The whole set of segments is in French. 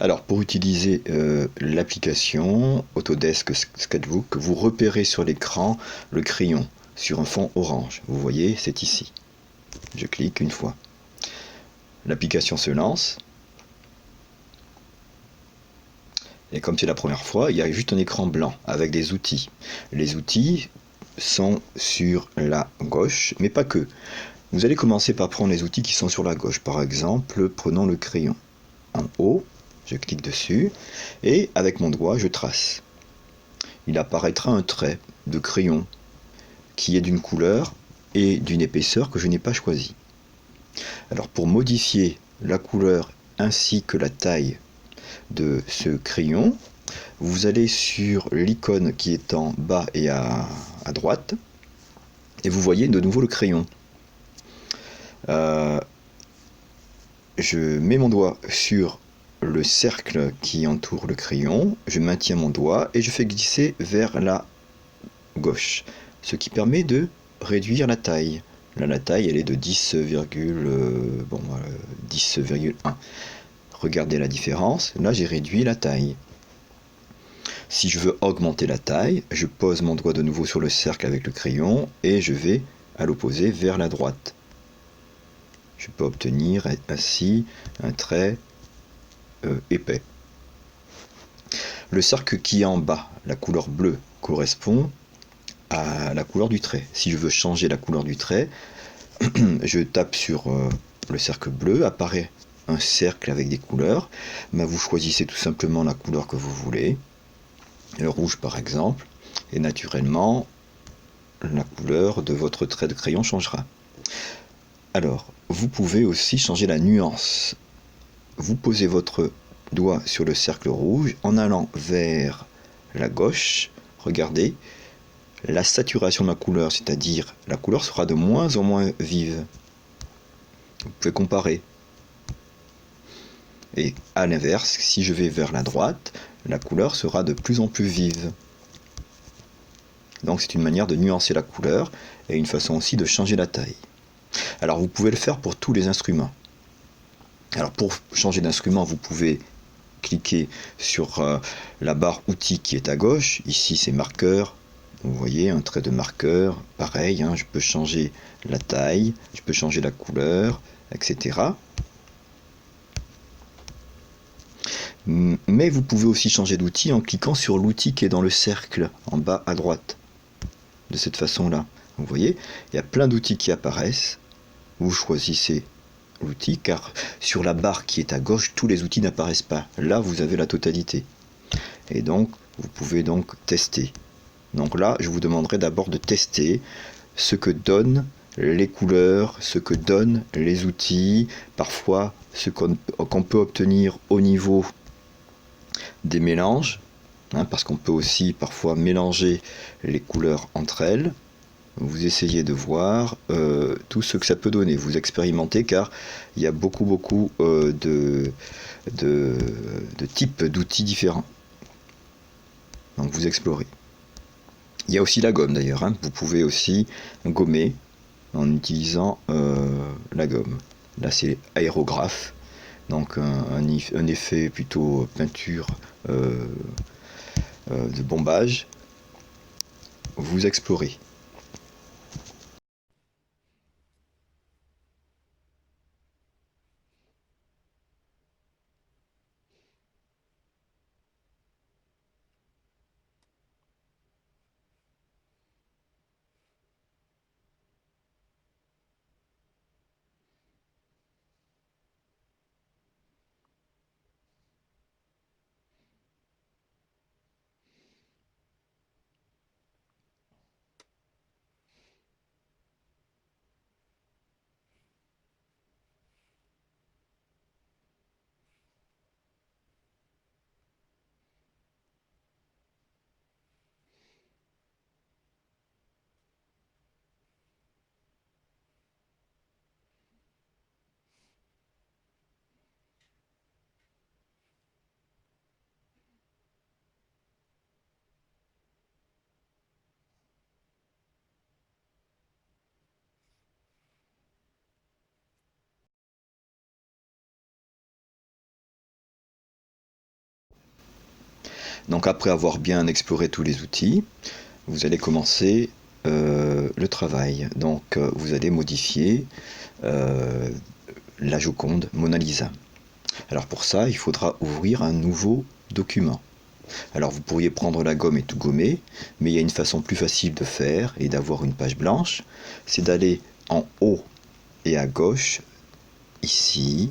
Alors, pour utiliser l'application Autodesk Sketchbook, vous repérez sur l'écran le crayon sur un fond orange. Vous voyez, c'est ici. Je clique une fois. L'application se lance. Et comme c'est la première fois, il y a juste un écran blanc avec des outils. Les outils sont sur la gauche, mais pas que. Vous allez commencer par prendre les outils qui sont sur la gauche. Par exemple, prenons le crayon. En haut, je clique dessus et avec mon doigt, je trace. Il apparaîtra un trait de crayon qui est d'une couleur et d'une épaisseur que je n'ai pas choisie. Alors pour modifier la couleur ainsi que la taille de ce crayon, vous allez sur l'icône qui est en bas et à droite et vous voyez de nouveau le crayon. Je mets mon doigt sur le cercle qui entoure le crayon, je maintiens mon doigt et je fais glisser vers la gauche, ce qui permet de réduire la taille. Là, la taille, elle est de 10,1. Regardez la différence. Là, j'ai réduit la taille. Si je veux augmenter la taille, je pose mon doigt de nouveau sur le cercle avec le crayon et je vais à l'opposé vers la droite. Je peux obtenir ainsi un trait épais. Le cercle qui est en bas, la couleur bleue, correspond à la couleur du trait. Si je veux changer la couleur du trait, je tape sur le cercle bleu, apparaît un cercle avec des couleurs. Mais vous choisissez tout simplement la couleur que vous voulez, le rouge par exemple, et naturellement la couleur de votre trait de crayon changera. Alors, vous pouvez aussi changer la nuance. Vous posez votre doigt sur le cercle rouge en allant vers la gauche. Regardez, la saturation de la couleur, c'est-à-dire la couleur sera de moins en moins vive. Vous pouvez comparer. Et à l'inverse, si je vais vers la droite, la couleur sera de plus en plus vive. Donc c'est une manière de nuancer la couleur et une façon aussi de changer la taille. Alors vous pouvez le faire pour tous les instruments. Alors pour changer d'instrument, vous pouvez cliquer sur la barre outils qui est à gauche. Ici c'est marqueur. Vous voyez un trait de marqueur. Pareil, je peux changer la taille, je peux changer la couleur, etc. Mais vous pouvez aussi changer d'outil en cliquant sur l'outil qui est dans le cercle en bas à droite. De cette façon-là. Vous voyez, il y a plein d'outils qui apparaissent. Vous choisissez l'outil car sur la barre qui est à gauche, tous les outils n'apparaissent pas. Là, vous avez la totalité. Et donc, vous pouvez donc tester. Donc là, je vous demanderai d'abord de tester ce que donnent les couleurs, ce que donnent les outils, parfois ce qu'on peut obtenir au niveau des mélanges, parce qu'on peut aussi parfois mélanger les couleurs entre elles. Vous essayez de voir tout ce que ça peut donner, vous expérimentez car il y a beaucoup de types d'outils différents. Donc vous explorez. Il y a aussi la gomme d'ailleurs, vous pouvez aussi gommer en utilisant la gomme. Là c'est aérographe, donc un effet plutôt peinture de bombage. Vous explorez. Donc après avoir bien exploré tous les outils, vous allez commencer le travail. Donc vous allez modifier la Joconde Mona Lisa. Alors pour ça, il faudra ouvrir un nouveau document. Alors vous pourriez prendre la gomme et tout gommer, mais il y a une façon plus facile de faire et d'avoir une page blanche, c'est d'aller en haut et à gauche, ici,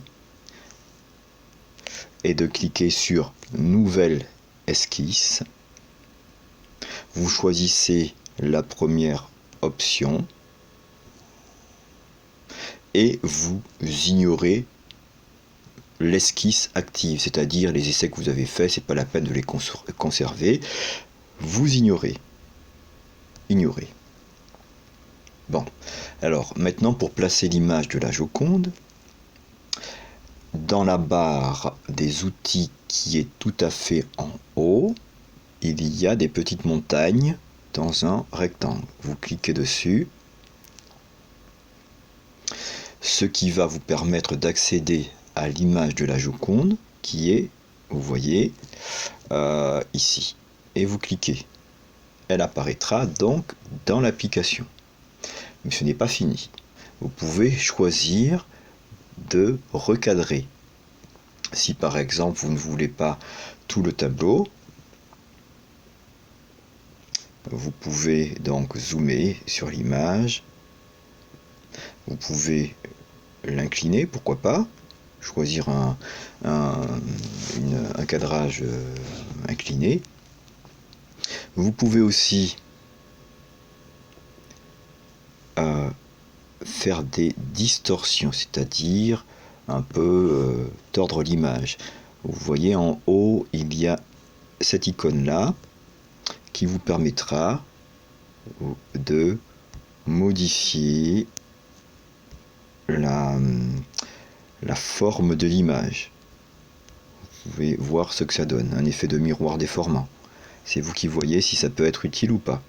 et de cliquer sur Nouvelle esquisse. Vous choisissez la première option et vous ignorez l'esquisse active, c'est-à-dire les essais que vous avez faits, c'est pas la peine de les conserver. Vous ignorez. Ignorez. Bon, alors maintenant pour placer l'image de la Joconde, dans la barre des outils qui est tout à fait en haut, il y a des petites montagnes dans un rectangle. Vous cliquez dessus, ce qui va vous permettre d'accéder à l'image de la Joconde qui est, vous voyez, ici. Et vous cliquez. Elle apparaîtra donc dans l'application. Mais ce n'est pas fini. Vous pouvez choisir de recadrer. Si par exemple vous ne voulez pas tout le tableau, vous pouvez donc zoomer sur l'image. Vous pouvez l'incliner, pourquoi pas, choisir un cadrage incliné. Vous pouvez aussi faire des distorsions, c'est-à-dire un peu tordre l'image. Vous voyez en haut, il y a cette icône-là qui vous permettra de modifier la forme de l'image. Vous pouvez voir ce que ça donne, un effet de miroir déformant. C'est vous qui voyez si ça peut être utile ou pas.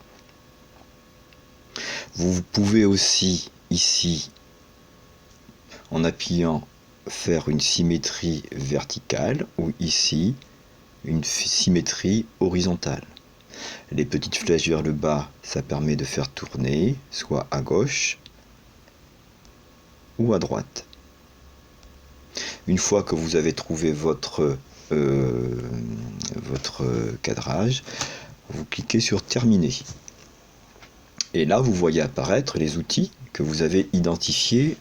Vous pouvez aussi, ici, en appuyant, faire une symétrie verticale ou ici, une symétrie horizontale. Les petites flèches vers le bas, ça permet de faire tourner, soit à gauche ou à droite. Une fois que vous avez trouvé votre cadrage, vous cliquez sur Terminer. Et là, vous voyez apparaître les outils que vous avez identifiés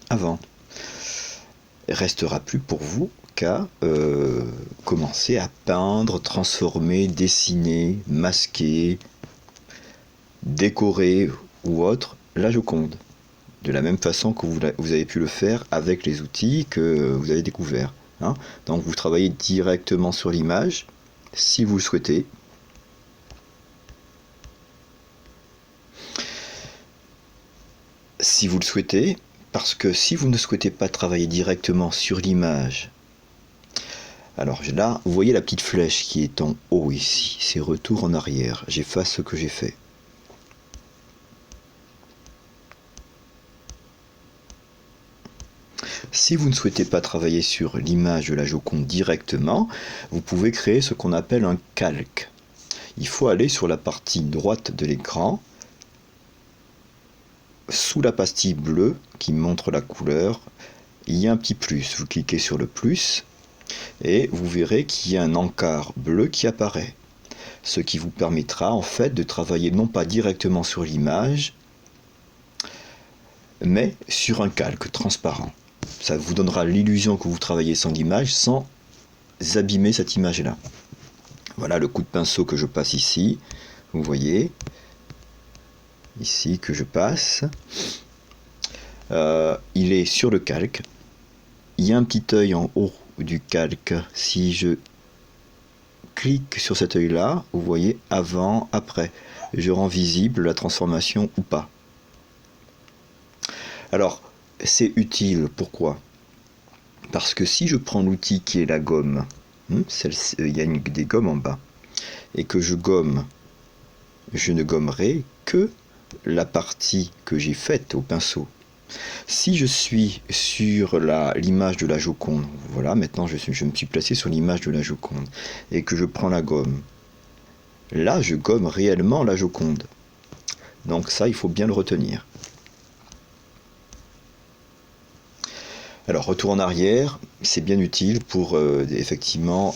avant. Il ne restera plus pour vous qu'à commencer à peindre, transformer, dessiner, masquer, décorer ou autre la Joconde. De la même façon que vous avez pu le faire avec les outils que vous avez découverts. Hein. Donc vous travaillez directement sur l'image, si vous le souhaitez. Si vous le souhaitez, parce que si vous ne souhaitez pas travailler directement sur l'image, alors là, vous voyez la petite flèche qui est en haut ici, c'est retour en arrière, j'efface ce que j'ai fait. Si vous ne souhaitez pas travailler sur l'image de la Joconde directement, vous pouvez créer ce qu'on appelle un calque. Il faut aller sur la partie droite de l'écran, sous la pastille bleue qui montre la couleur, il y a un petit plus. Vous cliquez sur le plus et vous verrez qu'il y a un encart bleu qui apparaît. Ce qui vous permettra en fait de travailler non pas directement sur l'image, mais sur un calque transparent. Ça vous donnera l'illusion que vous travaillez sans l'image sans abîmer cette image-là. Voilà le coup de pinceau que je passe ici. Vous voyez, ici que je passe. Il est sur le calque. Il y a un petit œil en haut du calque. Si je clique sur cet œil-là, vous voyez avant, après. Je rends visible la transformation ou pas. Alors, c'est utile, pourquoi? Parce que si je prends l'outil qui est la gomme, il y a des gommes en bas, et que je gomme, je ne gommerai que la partie que j'ai faite au pinceau. Si je suis sur l'image de la Joconde, voilà, maintenant je me suis placé sur l'image de la Joconde, et que je prends la gomme, là je gomme réellement la Joconde. Donc ça, il faut bien le retenir. Alors, retour en arrière, c'est bien utile pour effectivement